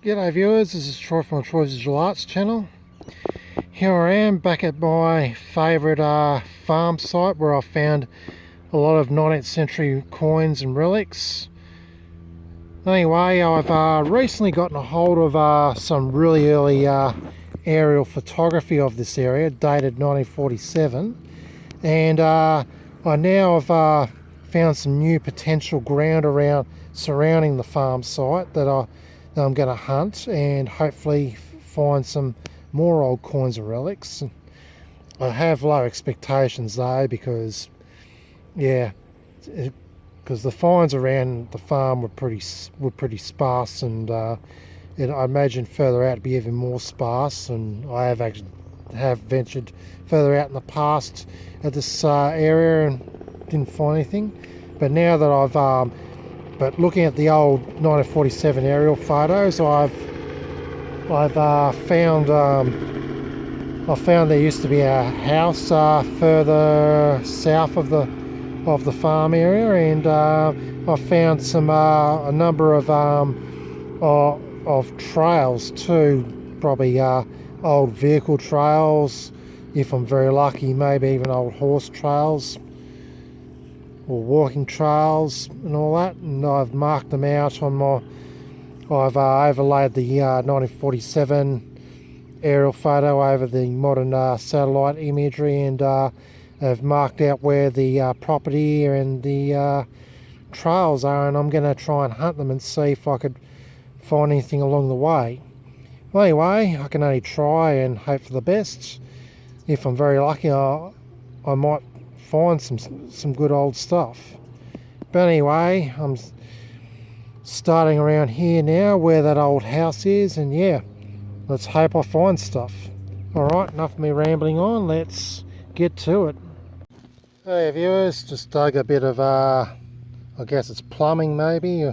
G'day viewers, this is Troy from Troy's Digital Arts channel. Here I am back at my favourite farm site where I found a lot of 19th century coins and relics. Anyway, I've recently gotten a hold of some really early aerial photography of this area, dated 1947, and I now have found some new potential ground around surrounding the farm site that I'm going to hunt and hopefully find some more old coins and relics. I have low expectations though, because the finds around the farm were pretty sparse, and I imagine further out it'd be even more sparse. And I have ventured further out in the past at this area and didn't find anything. But now that but looking at the old 1947 aerial photos, I've found there used to be a house further south of the farm area, and I found a number of trails too, probably old vehicle trails, if I'm very lucky, maybe even old horse trails or walking trails and all that, and I've marked them out on I've overlaid the 1947 aerial photo over the modern satellite imagery, and I've marked out where the property and the trails are, and I'm going to try and hunt them and see if I could find anything along the way. Well, anyway, I can only try and hope for the best. If I'm very lucky, I might find some good old stuff. But anyway, I'm starting around here now where that old house is, and yeah, let's hope I find stuff. Alright, enough of me rambling on, let's get to it. Hey viewers, just dug a bit of I guess it's plumbing maybe.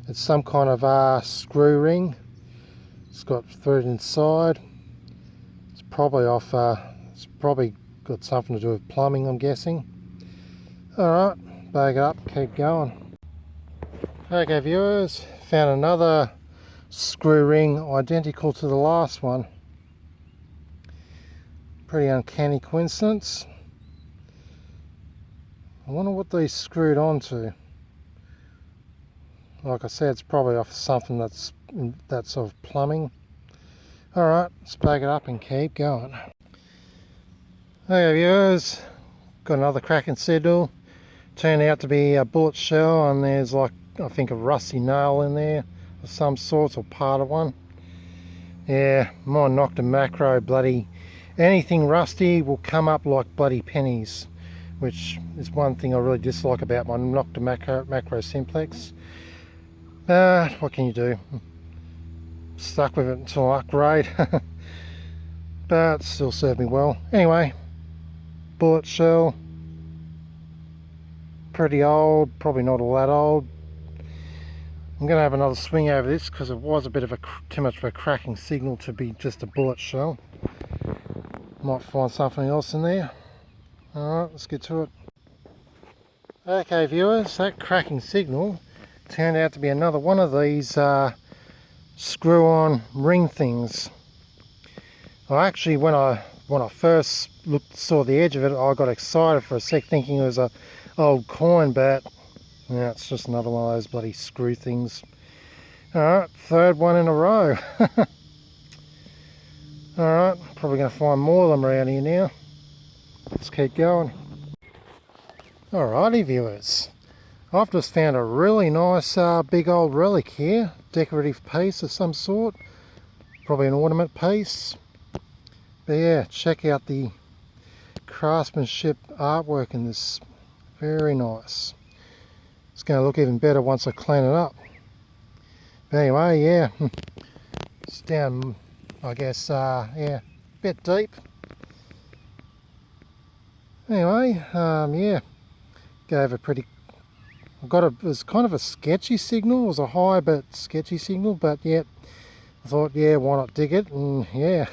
It's some kind of screw ring. It's got thread inside. It's probably got something to do with plumbing, I'm guessing. Alright, bag it up, keep going. Okay viewers, found another screw ring identical to the last one. Pretty uncanny coincidence. I wonder what these screwed onto. Like I said, it's probably off something that's of plumbing. Alright, let's bag it up and keep going. Okay viewers, got another cracking signal. Turned out to be a bullet shell, and there's like, I think, a rusty nail in there of some sort, or part of one. Yeah, my Nocta macro, bloody anything rusty will come up like bloody pennies, which is one thing I really dislike about my Nocta macro simplex. But what can you do? Stuck with it until I upgrade. But it still served me well. Anyway, bullet shell, pretty old, probably not all that old. I'm going to have another swing over this because it was a bit of too much of a cracking signal to be just a bullet shell. Might find something else in there. Alright, let's get to it. Okay viewers, that cracking signal turned out to be another one of these screw-on ring things. I actually, when I first saw the edge of it, I got excited for a sec, thinking it was a old coin, but yeah, it's just another one of those bloody screw things. Alright, third one in a row. Alright, probably going to find more of them around here now. Let's keep going. Alrighty viewers, I've just found a really nice big old relic here. Decorative piece of some sort. Probably an ornament piece. But yeah, check out the craftsmanship artwork in this. Very nice. It's going to look even better once I clean it up. But anyway, yeah, it's down, I guess, yeah, a bit deep. Anyway, yeah, gave a pretty, it was kind of a sketchy signal. It was a high but sketchy signal, but yeah, I thought, yeah, why not dig it? And yeah,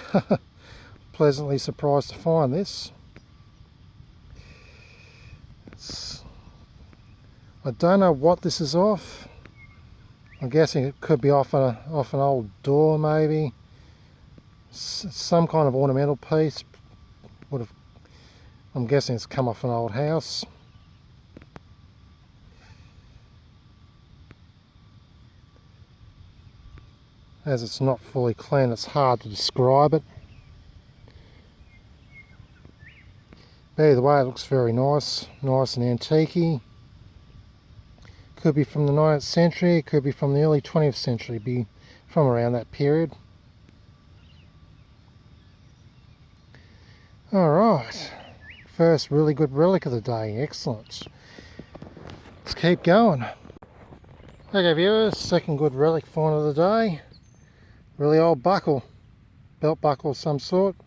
pleasantly surprised to find this. I don't know what this is off. I'm guessing it could be off an old door, maybe. Some kind of ornamental piece. I'm guessing it's come off an old house. As it's not fully clean, it's hard to describe it. But either way, it looks very nice and antique-y. Could be from the 19th century, could be from the early 20th century, be from around that period. Alright, first really good relic of the day, excellent. Let's keep going. Okay viewers, second good relic find of the day. Really old buckle, belt buckle of some sort.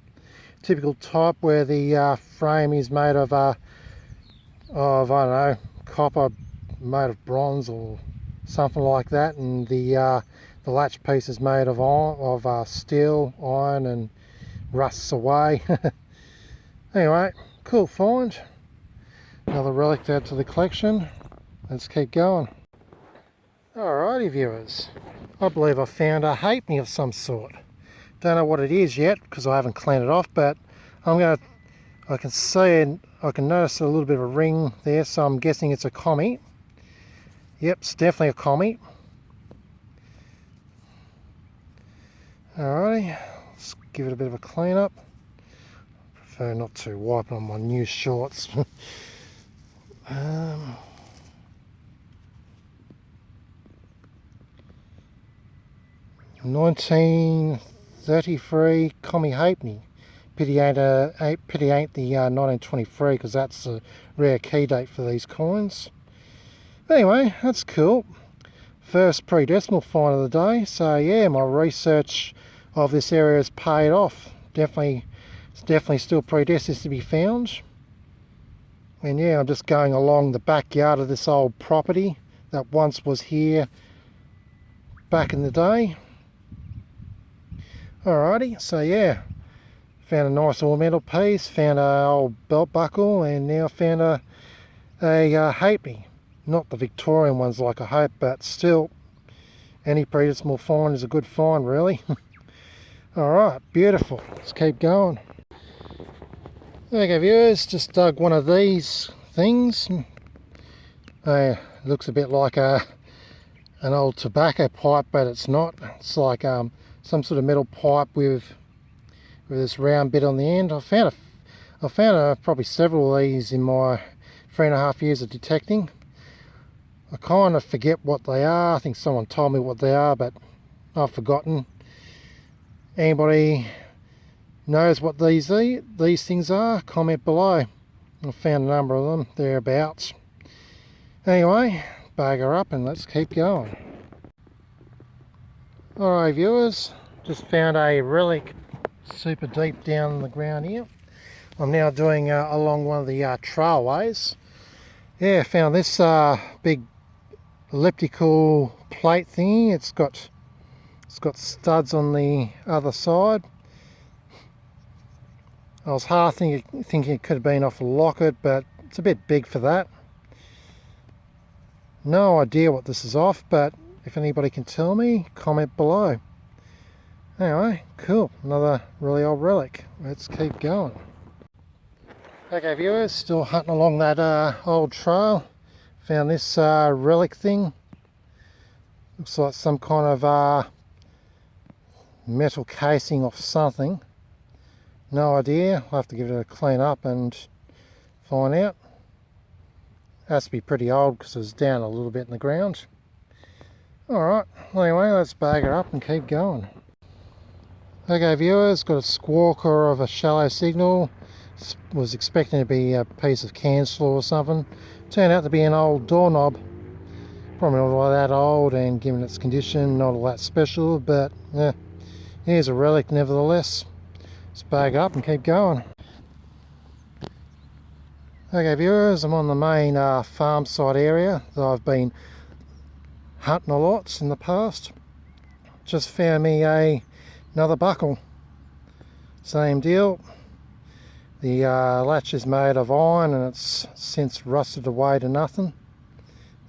Typical type where the frame is made of, I don't know, copper made of bronze or something like that, and the latch piece is made of steel, iron, and rusts away. Anyway, cool find. Another relic to add to the collection. Let's keep going. Alrighty viewers, I believe I found a halfpenny of some sort. Don't know what it is yet because I haven't cleaned it off, but I can see and I can notice a little bit of a ring there, so I'm guessing it's a commie. Yep, it's definitely a commie. Alrighty, let's give it a bit of a clean up. Prefer not to wipe on my new shorts. 1933 commie halfpenny. Pity ain't the 1923, because that's a rare key date for these coins. Anyway, that's cool. First pre-decimal find of the day. So yeah, my research of this area has paid off. It's definitely still pre-decimal to be found. And yeah, I'm just going along the backyard of this old property that once was here back in the day. Alrighty, so yeah, found a nice ornamental piece, found an old belt buckle, and now found a halfpenny. Not the Victorian ones like I hope, but still, any pre-decimal find is a good find really. Alright, beautiful, let's keep going. Okay viewers, just dug one of these things. Looks a bit like an old tobacco pipe, but it's not. It's like some sort of metal pipe with this round bit on the end. I found probably several of these in my 3.5 years of detecting. I kind of forget what they are. I think someone told me what they are, but I've forgotten. Anybody knows what these things are? Comment below. I found a number of them thereabouts. Anyway, bugger up and let's keep going. Alright viewers, just found a relic super deep down in the ground here. I'm now doing along one of the trailways. Yeah, found this big elliptical plate thingy. It's got studs on the other side. I was half thinking it could have been off a locket, but it's a bit big for that. No idea what this is off, but if anybody can tell me, comment below. Anyway, cool, another really old relic. Let's keep going. Okay viewers, still hunting along that old trail. Found this relic thing. Looks like some kind of metal casing off something. No idea, I'll have to give it a clean up and find out. Has to be pretty old because it was down a little bit in the ground. Alright, anyway, let's bag her up and keep going. Okay viewers, got a squawker of a shallow signal. Was expecting to be a piece of can straw or something. Turned out to be an old doorknob. Probably not all that old, and given its condition, not all that special, but here's a relic nevertheless. Let's bag up and keep going. Okay viewers, I'm on the main farm site area that I've been hunting a lot in the past. Just found me another buckle. Same deal. The latch is made of iron and it's since rusted away to nothing.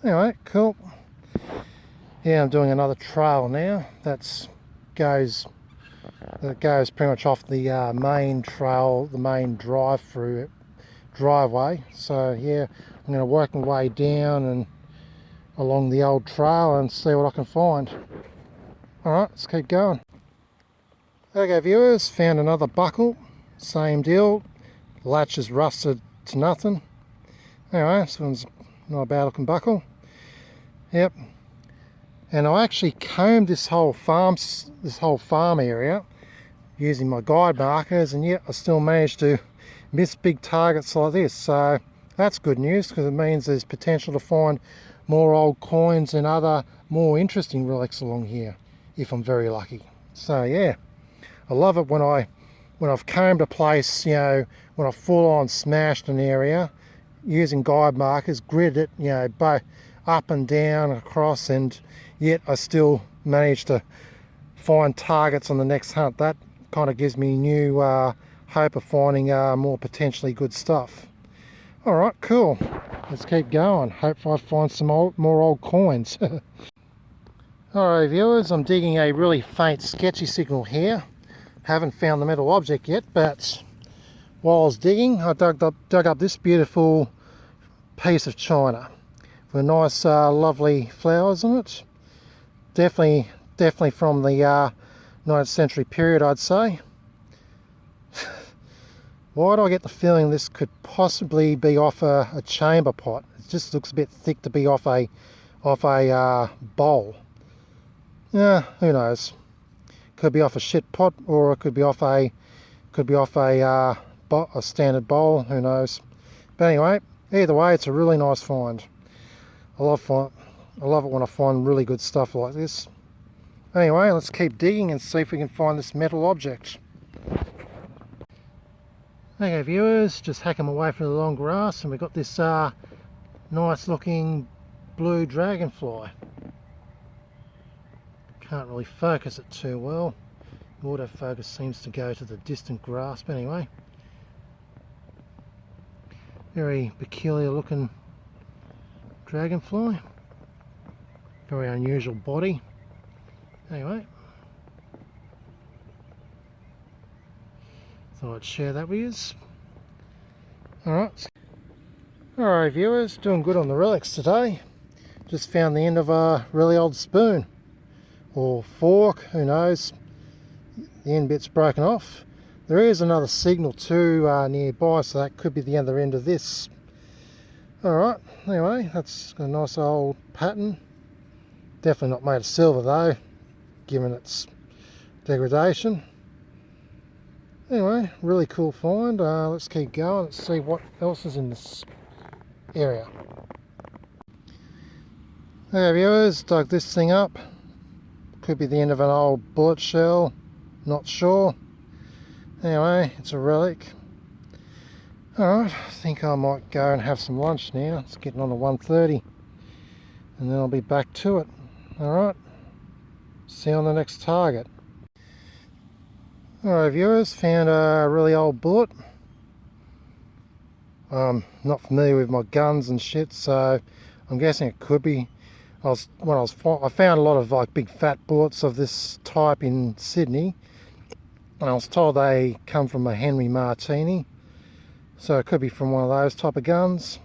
Anyway, cool. Yeah, I'm doing another trail now. That goes pretty much off the main trail, the main driveway. So yeah, I'm going to work my way down and along the old trail and see what I can find. Alright, let's keep going. Okay viewers, found another buckle. Same deal. Latch is rusted to nothing. Anyway, this one's not a bad looking buckle. Yep. And I actually combed this whole farm area using my guide markers, and yet I still managed to miss big targets like this. So that's good news, because it means there's potential to find more old coins and other more interesting relics along here, if I'm very lucky. So yeah, I love it when I've combed a place, you know, when I've full on smashed an area using guide markers, gridded it, you know, both up and down, across, and yet I still manage to find targets on the next hunt. That kind of gives me new hope of finding more potentially good stuff. Alright, cool. Let's keep going. Hopefully I find some more old coins. Alright viewers, I'm digging a really faint sketchy signal here. Haven't found the metal object yet, but while I was digging, I dug up this beautiful piece of china with nice lovely flowers on it. Definitely from the 19th century period, I'd say. Why do I get the feeling this could possibly be off a chamber pot? It just looks a bit thick to be off a bowl. Yeah, who knows? Could be off a shit pot, or it could be off a standard bowl. Who knows? But anyway, either way, it's a really nice find. I love it when I find really good stuff like this. Anyway, let's keep digging and see if we can find this metal object. Okay viewers, just hacking away through the long grass, and we've got this nice looking blue dragonfly. Can't really focus it too well. Autofocus seems to go to the distant grass, but anyway. Very peculiar looking dragonfly. Very unusual body. Anyway. Thought I'd share that with you. Alright viewers, doing good on the relics today. Just found the end of a really old spoon. Or fork, who knows. The end bit's broken off. There is another signal too nearby, so that could be the other end of this. Alright, anyway, that's got a nice old pattern. Definitely not made of silver though, given its degradation. Anyway, really cool find. Let's keep going. Let's see what else is in this area. Okay viewers, dug this thing up. Could be the end of an old bullet shell, not sure. Anyway, it's a relic. Alright, I think I might go and have some lunch now. It's getting on to 1:30, and then I'll be back to it. Alright, see you on the next target. Alright viewers, found a really old bullet. Not familiar with my guns and shit, so I'm guessing it could be. I found a lot of like big fat bullets of this type in Sydney, and I was told they come from a Henry Martini, so it could be from one of those type of guns.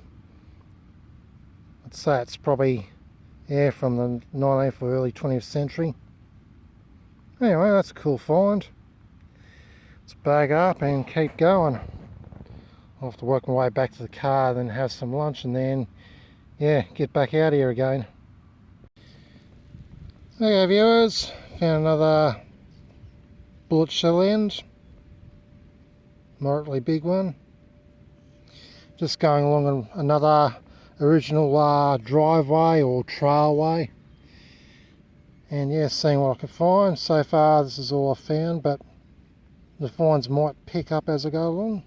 I'd say it's probably, yeah, from the 19th or early 20th century. Anyway, that's a cool find. Let's bag up and keep going. I'll have to work my way back to the car, then have some lunch, and then, yeah, get back out here again. Okay viewers, found another bullet shell end. Moderately big one. Just going along another original driveway or trailway. And yeah, seeing what I can find. So far this is all I've found, but the finds might pick up as I go along.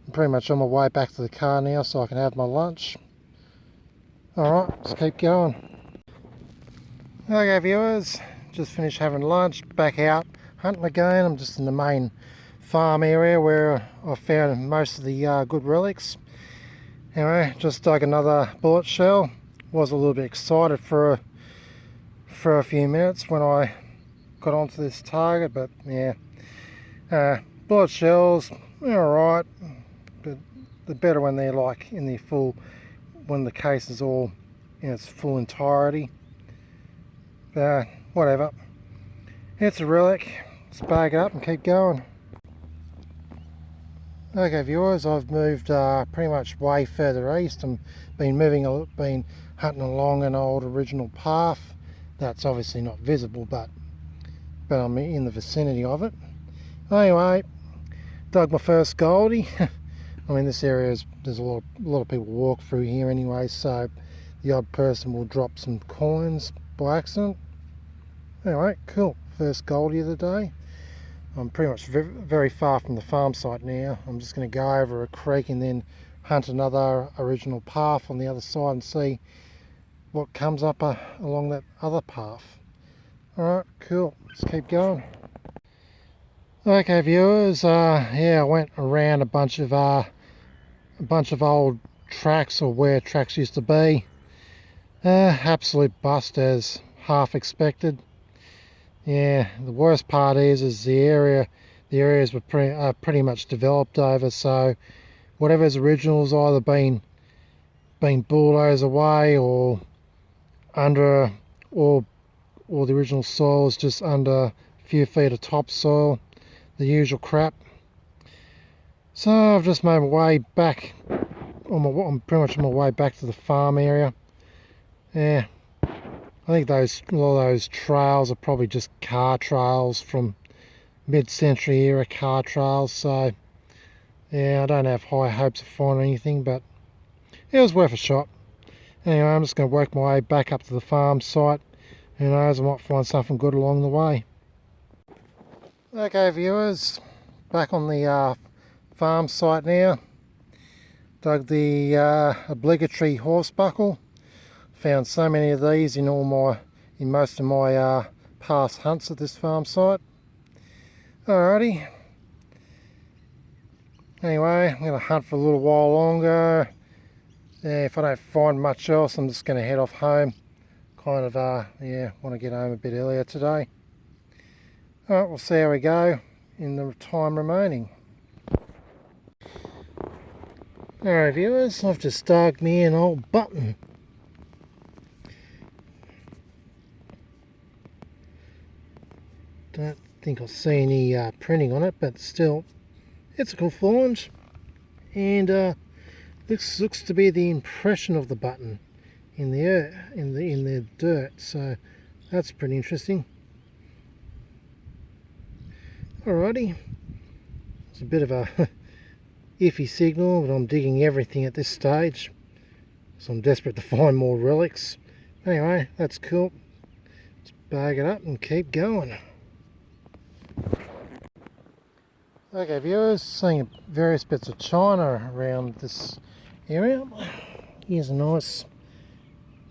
I'm pretty much on my way back to the car now so I can have my lunch. Alright, let's keep going. Okay viewers, just finished having lunch, back out hunting again. I'm just in the main farm area where I found most of the good relics. Anyway, just dug another bullet shell. Was a little bit excited for for a few minutes when I got onto this target, but yeah, bullet shells, they're alright, but the better when they're like in their full, when the case is all in its full entirety. Whatever, it's a relic. Let's bag it up and keep going. Okay viewers, I've moved pretty much way further east and been hunting along an old original path that's obviously not visible, but I'm in the vicinity of it. Anyway, dug my first goldie. I mean, this area there's a lot of people walk through here anyway, so the odd person will drop some coins by accident. Anyway, cool, first goldie of the day. I'm pretty much very far from the farm site now. I'm just going to go over a creek and then hunt another original path on the other side and see what comes up along that other path. Alright, cool, let's keep going. Okay viewers, yeah, I went around a bunch of old tracks, or where tracks used to be. Absolute bust, as half expected. Yeah, the worst part is the areas were pretty much developed over, so whatever's original's either been bulldozed away, or under, or the original soil is just under a few feet of topsoil, the usual crap. So I've just made my way back. I'm pretty much on my way back to the farm area. Yeah, I think a lot of those trails are probably just car trails from mid-century era car trails. So yeah, I don't have high hopes of finding anything, but it was worth a shot. Anyway, I'm just going to work my way back up to the farm site. Who knows, I might find something good along the way. Okay viewers, back on the farm site now. Dug the obligatory horse buckle. Found so many of these in most of my past hunts at this farm site. Alrighty. Anyway, I'm going to hunt for a little while longer. Yeah, if I don't find much else, I'm just going to head off home. Kind of, yeah, want to get home a bit earlier today. Alright, we'll see how we go in the time remaining. Alright viewers, I've just dug me an old button. Don't think I see any printing on it, but still, it's a cool find. And this looks to be the impression of the button in the dirt, so that's pretty interesting. Alrighty, it's a bit of a iffy signal, but I'm digging everything at this stage, so I'm desperate to find more relics. Anyway, that's cool. Let's bag it up and keep going. Okay viewers, seeing various bits of china around this area. Here's a nice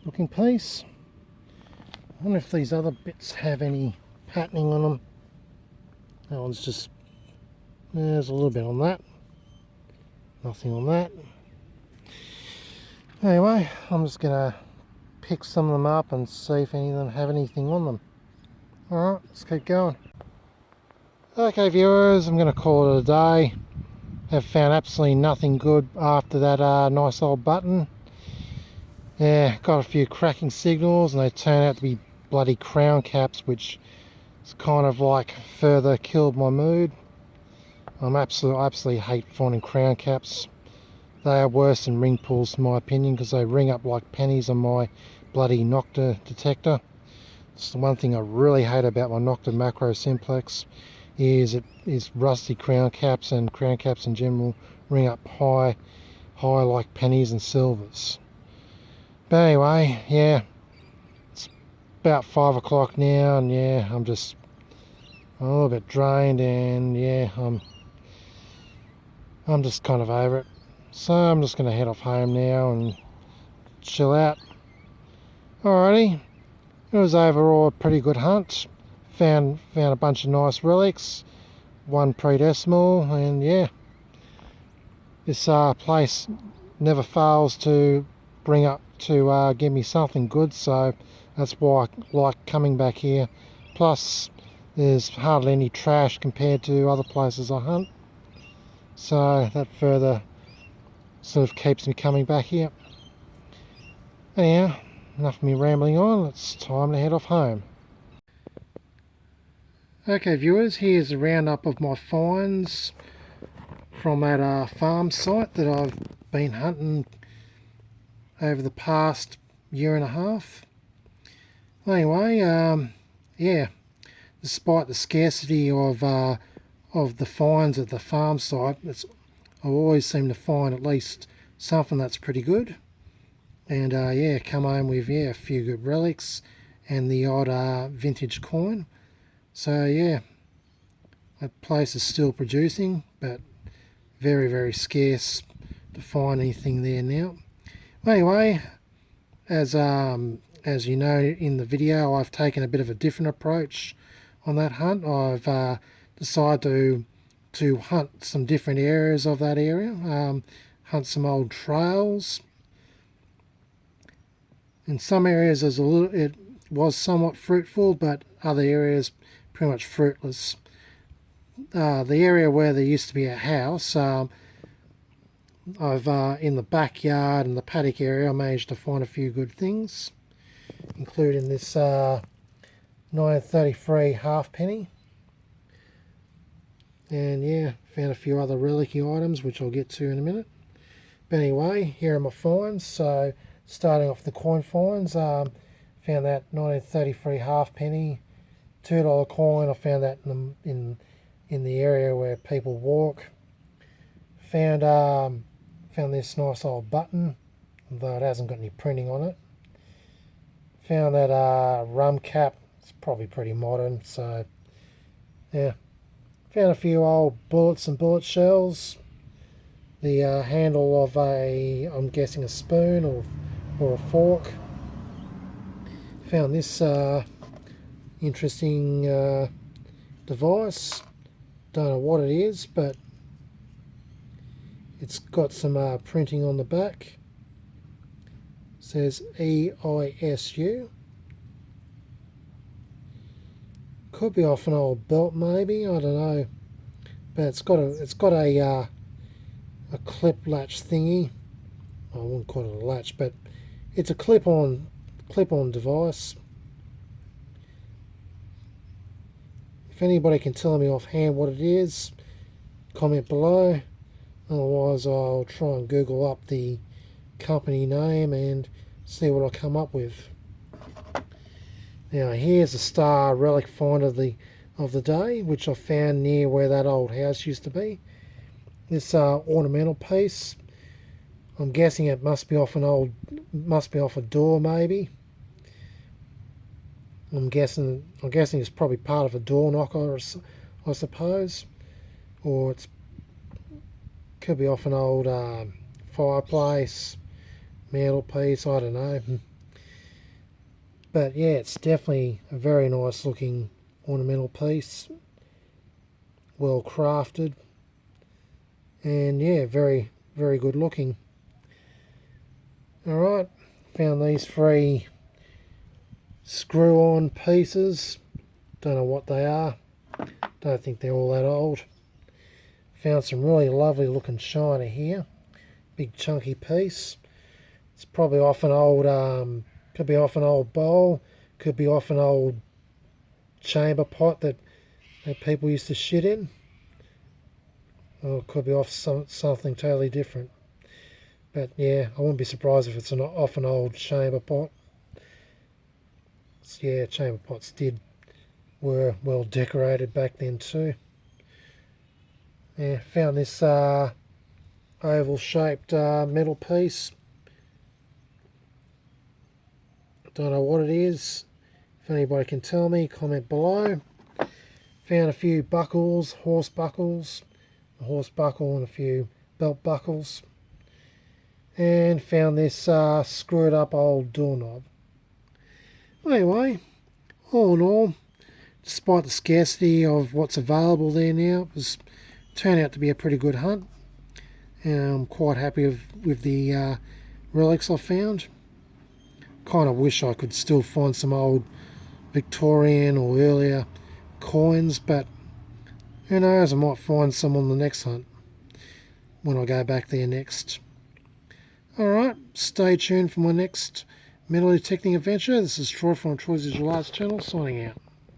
looking piece. I wonder if these other bits have any patterning on them. That one's just, there's a little bit on that. Nothing on that. Anyway, I'm just going to pick some of them up and see if any of them have anything on them. Alright, let's keep going. Okay viewers, I'm going to call it a day. Have found absolutely nothing good after that nice old button. Yeah, got a few cracking signals and they turn out to be bloody crown caps, which is kind of like further killed my mood. I absolutely hate finding crown caps. They are worse than ring pulls in my opinion, because they ring up like pennies on my bloody Nocta detector. It's the one thing I really hate about my Nocta macro simplex, is rusty crown caps, and crown caps in general ring up high like pennies and silvers. But anyway, yeah, it's about 5 o'clock now, and yeah, I'm a little bit drained, and yeah, I'm just kind of over it. So I'm just going to head off home now and chill out. Alrighty, it was overall a pretty good hunt. Found a bunch of nice relics, one pre-decimal, and yeah, this place never fails to bring up to give me something good, so That's why I like coming back here. Plus, there's hardly any trash compared to other places I hunt. So that further sort of keeps me coming back here. Anyhow, enough of me rambling on. It's time to head off home. Okay viewers, here's a roundup of my finds from that farm site that I've been hunting over the past year and a half. Anyway, yeah, despite the scarcity of the finds at the farm site, I always seem to find at least something that's pretty good. And yeah, come home with a few good relics and the odd vintage coin. So yeah, that place is still producing, but very, very scarce to find anything there now. Anyway, as you know in the video, I've taken a bit of a different approach on that hunt. I've decided to hunt some different areas of that area, hunt some old trails. In some areas it was somewhat fruitful, but other areas pretty much fruitless. The area where there used to be a house, I've in the backyard and the paddock area, I managed to find a few good things, including this 1933 halfpenny. And yeah, found a few other relic-y items, which I'll get to in a minute. But anyway, here are my finds. So starting off the coin finds, found that 1933 halfpenny, $2 coin. I found that in the area where people walk. Found this nice old button, though it hasn't got any printing on it. Found that rum cap. It's probably pretty modern, so yeah. Found a few old bullets and bullet shells. The handle of I'm guessing a spoon or a fork. Found this interesting device. Don't know what it is, but it's got some printing on the back. It says EISU. Could be off an old belt, maybe. I don't know. But it's got a clip latch thingy. I wouldn't call it a latch, but it's a clip-on device. If anybody can tell me offhand what it is, comment below. Otherwise, I'll try and Google up the company name and see what I come up with. Now, here's a star relic find of the day, which I found near where that old house used to be. This ornamental piece. I'm guessing it must be off a door, maybe. I'm guessing it's probably part of a door knocker, I suppose, or could be off an old fireplace, mantelpiece. I don't know. But yeah, it's definitely a very nice looking ornamental piece, well crafted, and yeah, very, very good looking. Alright, found these 3 screw-on pieces. Don't know what they are. Don't think they're all that old. Found some really lovely looking china here. Big chunky piece. It's probably off an old could be off an old bowl, could be off an old chamber pot that people used to shit in, or it could be off something totally different. But yeah, I wouldn't be surprised if it's off an old chamber pot. So yeah, chamber pots were well decorated back then too. Yeah, found this oval shaped metal piece. Don't know what it is. If anybody can tell me, comment below. Found a few buckles, horse buckles, a horse buckle and a few belt buckles. And found this screwed up old doorknob. Anyway, all in all, despite the scarcity of what's available there now, it turned out to be a pretty good hunt. And I'm quite happy with the relics I found. Kind of wish I could still find some old Victorian or earlier coins, but who knows, I might find some on the next hunt when I go back there next. Alright, stay tuned for my next metal detecting adventure. This is Troy from Troy's Digital Arts channel, signing out.